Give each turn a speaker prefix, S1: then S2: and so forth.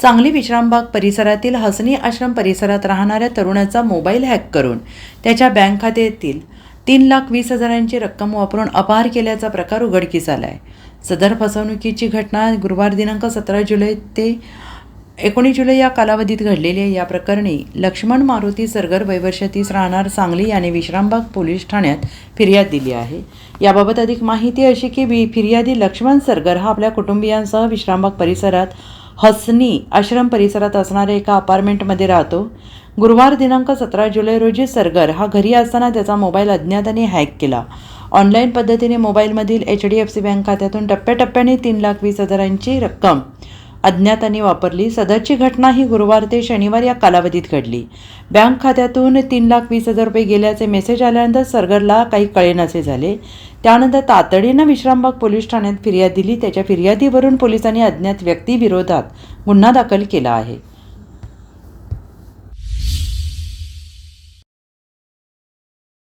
S1: सांगली विश्रामबाग परिसरातील हसनी आश्रम परिसरात राहणाऱ्या तरुणाचा मोबाईल हॅक करून त्याच्या बँक खात्यातील 3,20,000ची रक्कम वापरून अपहार केल्याचा प्रकार उघडकीस आला आहे। सदर फसवणुकीची घटना गुरुवार दिनांक 17 जुलै ते 19 जुलै या कालावधीत घडलेली आहे। या प्रकरणी लक्ष्मण मारुती सरगर वय वर्ष 30 राहणार सांगली याने विश्रामबाग पोलीस ठाण्यात फिर्याद दिली आहे। याबाबत अधिक माहिती अशी की फिर्यादी लक्ष्मण सरगर हा आपल्या कुटुंबियांसह विश्रामबाग परिसरात हसनी आश्रम परिसरात असणाऱ्या एका अपार्टमेंटमध्ये राहतो। गुरुवार दिनांक 17 जुलै रोजी सरगर हा घरी असताना त्याचा मोबाईल अज्ञाताने हॅक केला। ऑनलाईन पद्धतीने मोबाईलमधील HDFC बँक खात्यातून टप्प्याटप्प्याने 3,20,000ची रक्कम अज्ञातांनी वापरली। सदरची घटना ही गुरुवार ते शनिवार या कालावधीत घडली। बँक खात्यातून 3,20,000 रुपये गेल्याचे मेसेज आल्यानंतर सरगरला काही कळेनासे झाले। त्यानंतर तातडीनं विश्रामबाग पोलीस ठाण्यात फिर्याद दिली। त्याच्या फिर्यादीवरून पोलिसांनी अज्ञात व्यक्तीविरोधात गुन्हा दाखल केला आहे।